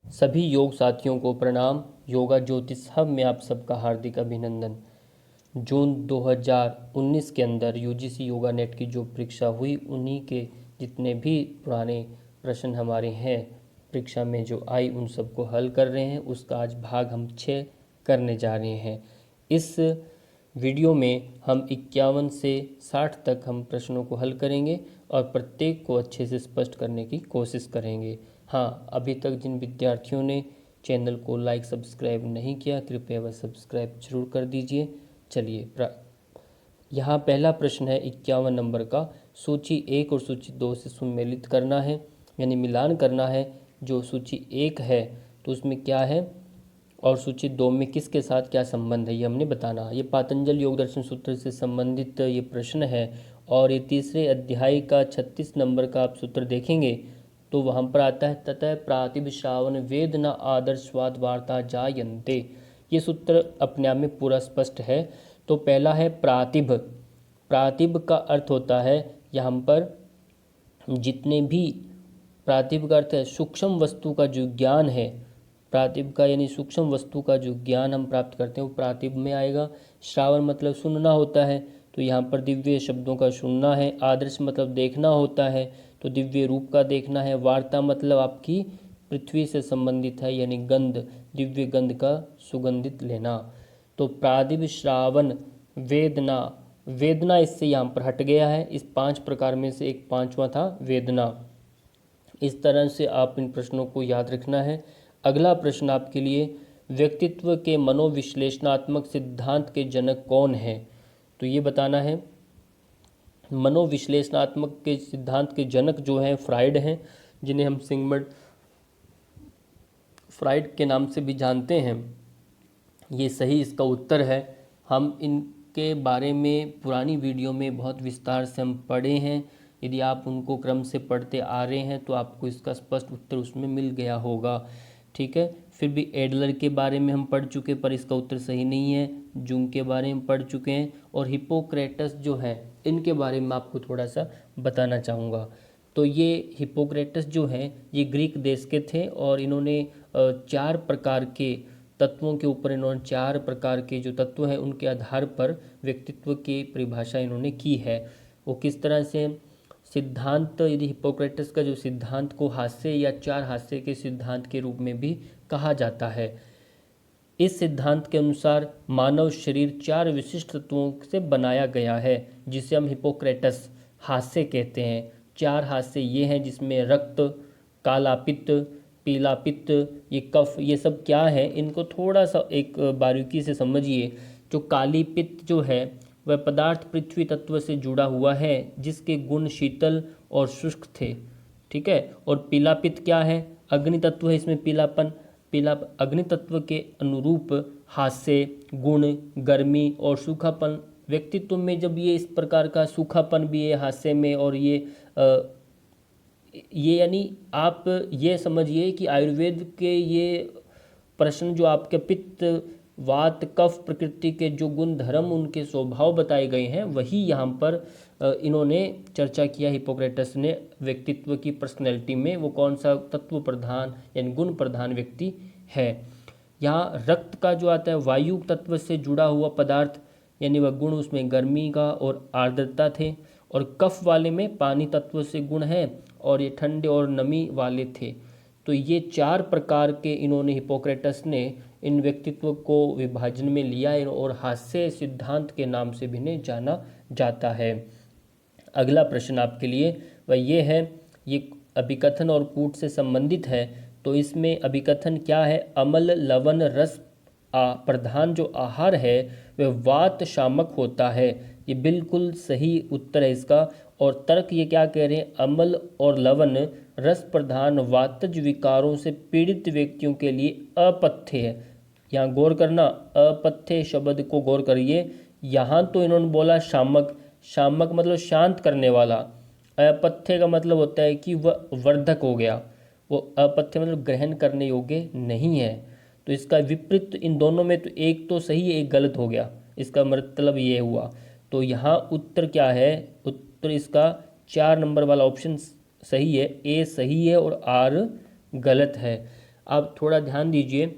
सभी योग साथियों को प्रणाम। योगा ज्योतिष हब में आप सबका हार्दिक अभिनंदन। जून 2019 के अंदर यूजीसी योगा नेट की जो परीक्षा हुई, उन्हीं के जितने भी पुराने प्रश्न हमारे हैं परीक्षा में जो आई, उन सबको हल कर रहे हैं। उसका आज भाग हम 6 करने जा रहे हैं। इस वीडियो में हम 51 से 60 तक हम प्रश्नों को हल करेंगे और प्रत्येक को अच्छे से स्पष्ट करने की कोशिश करेंगे। हाँ, अभी तक जिन विद्यार्थियों ने चैनल को लाइक सब्सक्राइब नहीं किया, कृपया वह सब्सक्राइब जरूर कर दीजिए। चलिए, यहाँ पहला प्रश्न है 51 नंबर का। सूची 1 और सूची 2 से सुमेलित करना है, यानी मिलान करना है। जो सूची 1 है तो उसमें क्या है और सूची 2 में किसके साथ क्या संबंध है, ये हमने बताना। ये पातंजल योग दर्शन सूत्र से संबंधित ये प्रश्न है और ये तीसरे अध्याय का 36 नंबर का आप सूत्र देखेंगे तो वहाँ पर आता है ततः प्रातिभ श्रावण वेद न आदर्शवाद वार्ता जायन्ते। ये सूत्र अपने आप में पूरा स्पष्ट है। तो पहला है प्रातिभ। प्रातिभ का अर्थ होता है यहाँ पर जितने भी, प्रातिभ का अर्थ है सूक्ष्म वस्तु का जो ज्ञान है। प्रातिभ का यानी सूक्ष्म वस्तु का जो ज्ञान हम प्राप्त करते हैं वो प्रातिभ में आएगा। श्रावण मतलब सुनना होता है, तो यहाँ पर दिव्य शब्दों का सुनना है। आदर्श मतलब देखना होता है, तो दिव्य रूप का देखना है। वार्ता मतलब आपकी पृथ्वी से संबंधित है, यानी गंध, दिव्य गंध का सुगंधित लेना। तो प्रातिभ श्रावण वेदना, वेदना इससे यहाँ पर हट गया है। इस 5 प्रकार में से एक 5वां था वेदना। इस तरह से आप इन प्रश्नों को याद रखना है। अगला प्रश्न आपके लिए, व्यक्तित्व के मनोविश्लेषणात्मक सिद्धांत के जनक कौन है, तो ये बताना है। मनोविश्लेषणात्मक के सिद्धांत के जनक जो हैं फ्राइड हैं, जिन्हें हम सिगमंड फ्राइड के नाम से भी जानते हैं। ये सही इसका उत्तर है। हम इनके बारे में पुरानी वीडियो में बहुत विस्तार से हम पढ़े हैं। यदि आप उनको क्रम से पढ़ते आ रहे हैं तो आपको इसका स्पष्ट उत्तर उसमें मिल गया होगा। ठीक है, फिर भी एडलर के बारे में हम पढ़ चुके पर इसका उत्तर सही नहीं है। जूंग के बारे में पढ़ चुके हैं और हिप्पोक्रेटस जो है इनके बारे में आपको थोड़ा सा बताना चाहूँगा। तो ये हिप्पोक्रेटस जो हैं ये ग्रीक देश के थे और इन्होंने 4 प्रकार के तत्वों के ऊपर, इन्होंने 4 प्रकार के जो तत्व हैं उनके आधार पर व्यक्तित्व की परिभाषा इन्होंने की है। वो किस तरह से सिद्धांत, यदि हिप्पोक्रेटस का जो सिद्धांत को हास्य या 4 हास्य के सिद्धांत के रूप में भी कहा जाता है। इस सिद्धांत के अनुसार मानव शरीर 4 विशिष्ट तत्वों से बनाया गया है, जिसे हम हिप्पोक्रेटस हास्य कहते हैं। 4 हास्य ये हैं जिसमें रक्त, काला पित्त, पीला पित्त, ये कफ, ये सब क्या है, इनको थोड़ा सा एक बारीकी से समझिए। जो काली पित्त जो है वह पदार्थ पृथ्वी तत्व से जुड़ा हुआ है, जिसके गुण शीतल और शुष्क थे। ठीक है, और पीला पित्त क्या है, अग्नि तत्व है, इसमें पीलापन। पीला अग्नि तत्व के अनुरूप हास्य, गुण, गर्मी और सूखापन। व्यक्तित्व में जब ये इस प्रकार का सूखापन भी है हास्य में, और ये यानी आप ये समझिए कि आयुर्वेद के ये प्रश्न जो आपके पित्त, वात, कफ प्रकृति के जो गुण धर्म, उनके स्वभाव बताए गए हैं, वही यहाँ पर इन्होंने चर्चा किया हिप्पोक्रेटस ने व्यक्तित्व की पर्सनैलिटी में। वो कौन सा तत्व प्रधान यानी गुण प्रधान व्यक्ति है। यहाँ रक्त का जो आता है वायु तत्व से जुड़ा हुआ पदार्थ, यानी वह गुण उसमें गर्मी का और आर्द्रता थे। और कफ वाले में पानी तत्व से गुण है और ये ठंडे और नमी वाले थे। तो ये 4 प्रकार के इन्होंने हिप्पोक्रेटस ने इन व्यक्तित्व को विभाजन में लिया है और हास्य सिद्धांत के नाम से भी इन्हें जाना जाता है। अगला प्रश्न आपके लिए वह ये है, ये अभिकथन और कूट से संबंधित है। तो इसमें अभिकथन क्या है, अम्ल लवण रस प्रधान जो आहार है वह वात शामक होता है। ये बिल्कुल सही उत्तर है इसका। और तर्क ये क्या कह रहे हैं, अम्ल और लवण रस प्रधान वातज विकारों से पीड़ित व्यक्तियों के लिए अपथ्य है। यहाँ गौर करना, अपथ्य शब्द को गौर करिए। यहाँ तो इन्होंने बोला शामक, शामक मतलब शांत करने वाला। अपथ्य का मतलब होता है कि वह वर्धक हो गया। वो अपथ्य मतलब ग्रहण करने योग्य नहीं है। तो इसका विपरीत इन दोनों में तो एक तो सही है, एक गलत हो गया। इसका मतलब ये हुआ। तो यहाँ उत्तर क्या है, उत्तर इसका 4 नंबर वाला ऑप्शन सही है, ए सही है और आर गलत है। आप थोड़ा ध्यान दीजिए,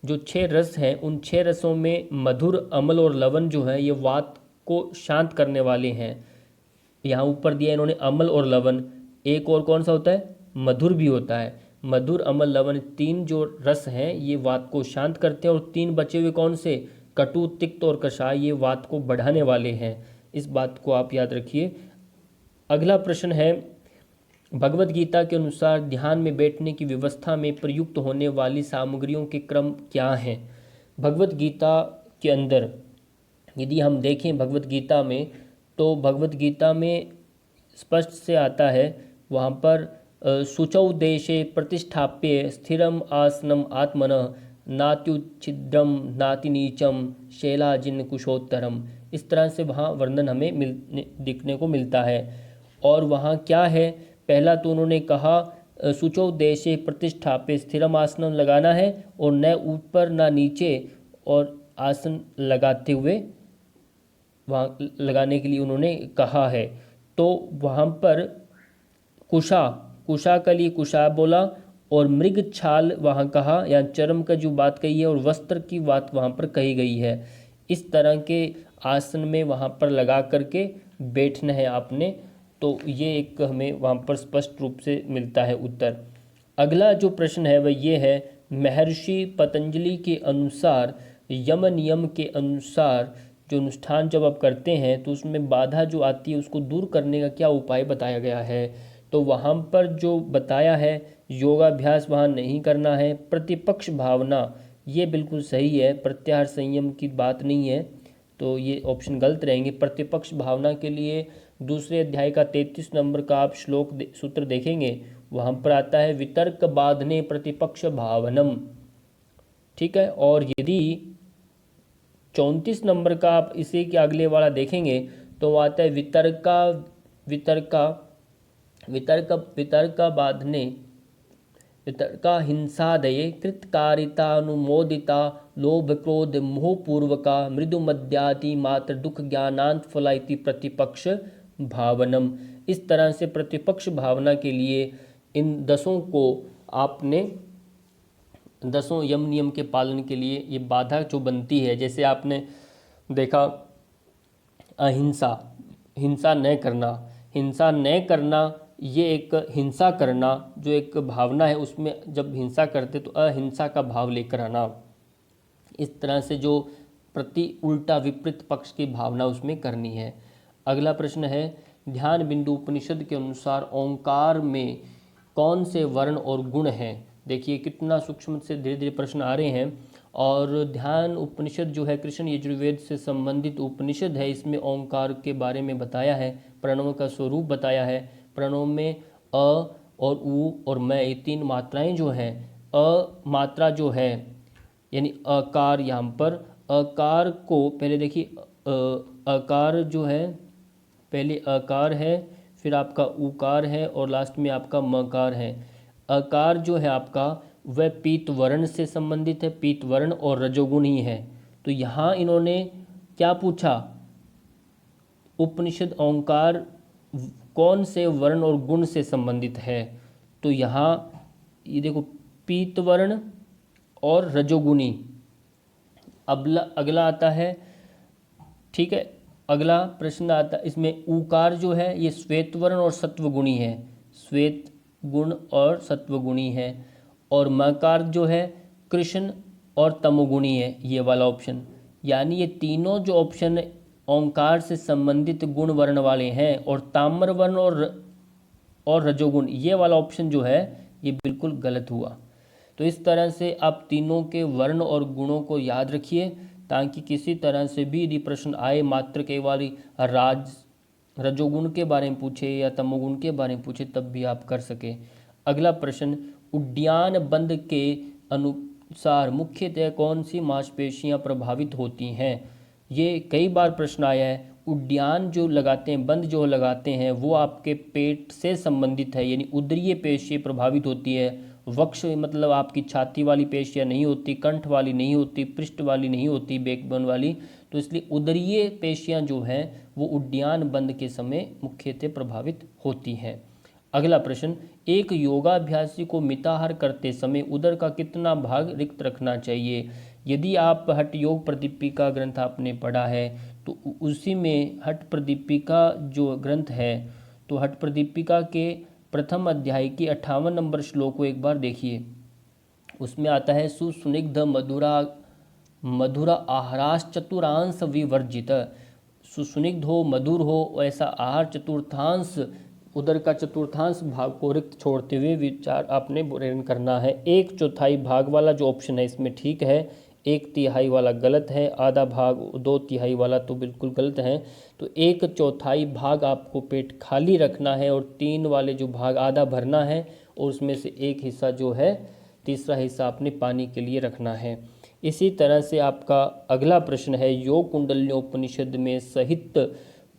जो 6 रस हैं उन 6 रसों में मधुर, अम्ल और लवण जो है ये वात को शांत करने वाले हैं। यहाँ ऊपर दिया इन्होंने अम्ल और लवण, एक और कौन सा होता है, मधुर भी होता है। मधुर, अम्ल, लवण, 3 जो रस हैं ये वात को शांत करते हैं, और 3 बचे हुए कौन से, कटु, तिक्त और कषाय, ये वात को बढ़ाने वाले हैं। इस बात को आप याद रखिए। अगला प्रश्न है, भगवत गीता के अनुसार ध्यान में बैठने की व्यवस्था में प्रयुक्त होने वाली सामग्रियों के क्रम क्या हैं। भगवत गीता के अंदर यदि हम देखें भगवत गीता में, तो भगवत गीता में स्पष्ट से आता है, वहाँ पर शुचौ देशे प्रतिष्ठाप्य स्थिरम आसनम आत्मनः नात्युच्छिद्रम नातिनीचम शैलाजिन कुशोत्तरम, इस तरह से वहाँ वर्णन हमें दिखने को मिलता है। और वहाँ क्या है, पहला तो उन्होंने कहा शुचौ देशे प्रतिष्ठाप्य, स्थिरम आसनम लगाना है और न ऊपर न नीचे, और आसन लगाते हुए वहाँ लगाने के लिए उन्होंने कहा है। तो वहाँ पर कुशा के लिए कुशा बोला, और मृग छाल वहाँ कहा, या चर्म का जो बात कही है, और वस्त्र की बात वहाँ पर कही गई है। इस तरह के आसन में वहाँ पर लगा करके बैठना है आपने। तो ये एक हमें वहाँ पर स्पष्ट रूप से मिलता है उत्तर। अगला जो प्रश्न है वह ये है, महर्षि पतंजलि के अनुसार यम नियम के अनुसार जो अनुष्ठान जब आप करते हैं तो उसमें बाधा जो आती है उसको दूर करने का क्या उपाय बताया गया है। तो वहाँ पर जो बताया है, योगाभ्यास वहाँ नहीं करना है, प्रतिपक्ष भावना, ये बिल्कुल सही है, प्रत्याहार संयम की बात नहीं है, तो ये ऑप्शन गलत रहेंगे। प्रतिपक्ष भावना के लिए दूसरे अध्याय का 33 नंबर का आप सूत्र देखेंगे, वहाँ पर आता है वितर्क बाधने प्रतिपक्ष भावनम, ठीक है। और यदि 34 नंबर का आप इसी के अगले वाला देखेंगे तो आता है वितर्का बाधने वितर्का हिंसादये कृतकारितानुमोदिता लोभ क्रोध मोहपूर्वका मृदु मद्यादि मात्र दुख ज्ञानांत फला इति प्रतिपक्ष भावनम। इस तरह से प्रतिपक्ष भावना के लिए इन 10 को आपने 10 यम नियम के पालन के लिए ये बाधा जो बनती है, जैसे आपने देखा अहिंसा, हिंसा न करना, ये एक हिंसा करना जो एक भावना है, उसमें जब हिंसा करते तो अहिंसा का भाव लेकर आना, इस तरह से जो प्रति उल्टा विपरीत पक्ष की भावना उसमें करनी है। अगला प्रश्न है, ध्यान बिंदु उपनिषद के अनुसार ओंकार में कौन से वर्ण और गुण हैं। देखिए कितना सूक्ष्म से धीरे धीरे प्रश्न आ रहे हैं। और ध्यान उपनिषद जो है कृष्ण यजुर्वेद से संबंधित उपनिषद है, इसमें ओंकार के बारे में बताया है, प्रणव का स्वरूप बताया है। प्रणव में अ और उ और मैं, ये 3 मात्राएं जो हैं, अ मात्रा जो है यानी अकार, यहाँ पर अकार को पहले देखिए, अकार जो है पहले अकार है, फिर आपका उकार है और लास्ट में आपका मकार है। अकार जो है आपका वह पीत वर्ण से संबंधित है, पीत वर्ण और रजोगुण ही है। तो यहाँ इन्होंने क्या पूछा, उपनिषद ओंकार कौन से वर्ण और गुण से संबंधित है। तो यहाँ ये देखो पीत वर्ण और रजोगुणी। अगला आता है, ठीक है, अगला प्रश्न आता है, इसमें उकार जो है ये श्वेत वर्ण और सत्वगुणी है, श्वेत गुण और सत्वगुणी है। और मकार जो है कृष्ण और तमोगुणी है, ये वाला ऑप्शन। यानी ये तीनों जो ऑप्शन ओंकार से संबंधित गुण वर्ण वाले हैं, और ताम्र वर्ण और रजोगुण, ये वाला ऑप्शन जो है ये बिल्कुल गलत हुआ। तो इस तरह से आप तीनों के वर्ण और गुणों को याद रखिए, ताकि किसी तरह से भी यदि प्रश्न आए मात्र केवल रजोगुण के बारे में पूछे या तमोगुण के बारे में पूछे तब भी आप कर सके। अगला प्रश्न, उड्डयन बंध के अनुसार मुख्यतः कौन सी मांसपेशियां प्रभावित होती हैं। ये कई बार प्रश्न आया है। उड्डयन जो लगाते हैं, बंध जो लगाते हैं, वो आपके पेट से संबंधित है, यानी उदरीय पेशी प्रभावित होती है। वक्ष मतलब आपकी छाती वाली पेशियां नहीं होती, कंठ वाली नहीं होती, पृष्ठ वाली नहीं होती, बैकबोन वाली। तो इसलिए उदरीय पेशियां जो हैं वो उड्डयन बंध के समय मुख्यतः प्रभावित होती हैं। अगला प्रश्न, एक योगाभ्यासी को मिताहार करते समय उदर का कितना भाग रिक्त रखना चाहिए? यदि आप हठ योग प्रदीपिका ग्रंथ आपने पढ़ा है तो उसी में हठ प्रदीपिका जो ग्रंथ है, तो हठ प्रदीपिका के प्रथम अध्याय की 58 नंबर श्लोक को एक बार देखिए। उसमें आता है, सुस्निग्ध मधुरा मधुरा आहाराश चतुरांश विवर्जित। सुस्निग्ध हो, मधुर हो, ऐसा आहार चतुर्थांश, उदर का चतुर्थांश भाग को रिक्त छोड़ते हुए विचार आपने ग्रहण करना है। 1/4 भाग वाला जो ऑप्शन है इसमें ठीक है, 1/3 वाला गलत है, आधा भाग 2/3 वाला तो बिल्कुल गलत है। तो 1/4 भाग आपको पेट खाली रखना है और 3 वाले जो भाग आधा भरना है, और उसमें से एक हिस्सा जो है, तीसरा हिस्सा आपने पानी के लिए रखना है। इसी तरह से आपका अगला प्रश्न है, योग कुंडलिनोपनिषद में सहित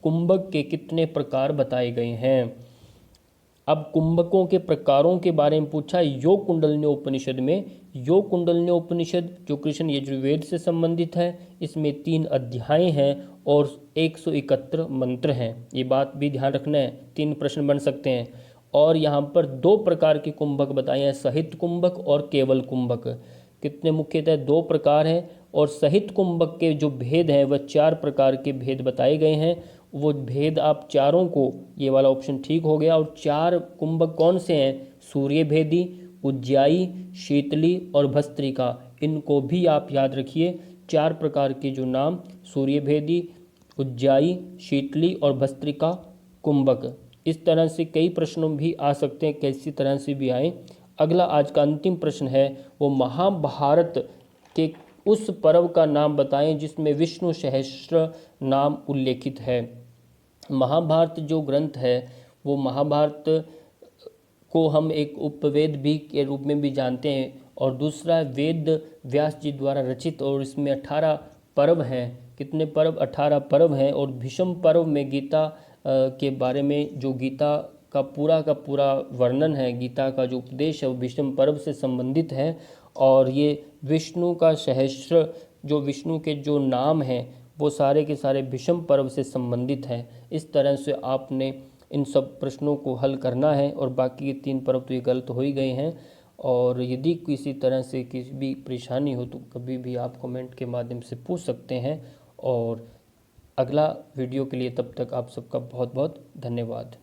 कुंभक के कितने प्रकार बताए गए हैं? अब कुंभकों के प्रकारों के बारे में पूछा योग कुंडलिनोपनिषद में। योग कुंडलिनोपनिषद जो कृष्ण यजुर्वेद से संबंधित है, इसमें 3 अध्याय हैं और 171 मंत्र हैं। ये बात भी ध्यान रखना है, 3 प्रश्न बन सकते हैं। और यहाँ पर 2 प्रकार के कुंभक बताए हैं, सहित कुंभक और केवल कुंभक। कितने मुख्यतः 2 प्रकार हैं, और सहित कुंभक के जो भेद हैं वह 4 प्रकार के भेद बताए गए हैं। वो भेद आप चारों को, ये वाला ऑप्शन ठीक हो गया। और 4 कुंभक कौन से हैं? सूर्य भेदी, उज्जाई, शीतली और भस्त्रिका। इनको भी आप याद रखिए, 4 प्रकार के जो नाम, सूर्य भेदी, उज्जाई, शीतली और भस्त्रिका कुंभक। इस तरह से कई प्रश्नों भी आ सकते हैं, कैसी तरह से भी आए। अगला आज का अंतिम प्रश्न है, वो महाभारत के उस पर्व का नाम बताएं जिसमें विष्णु सहस्त्र नाम उल्लेखित है। महाभारत जो ग्रंथ है, वो महाभारत को हम एक उपवेद भी के रूप में भी जानते हैं, और दूसरा वेद व्यास जी द्वारा रचित, और इसमें 18 पर्व हैं। कितने पर्व? 18 पर्व हैं। और भीष्म पर्व में गीता के बारे में, जो गीता का पूरा वर्णन है, गीता का जो उपदेश है वो भीष्म पर्व से संबंधित है। और ये विष्णु का सहस्त्र, जो विष्णु के जो नाम हैं वो सारे के सारे भीष्म पर्व से संबंधित हैं। इस तरह से आपने इन सब प्रश्नों को हल करना है, और बाकी ये 3 पर्व तो ये गलत हो ही गए हैं। और यदि किसी तरह से किसी भी परेशानी हो तो कभी भी आप कमेंट के माध्यम से पूछ सकते हैं। और अगला वीडियो के लिए तब तक आप सबका बहुत बहुत धन्यवाद।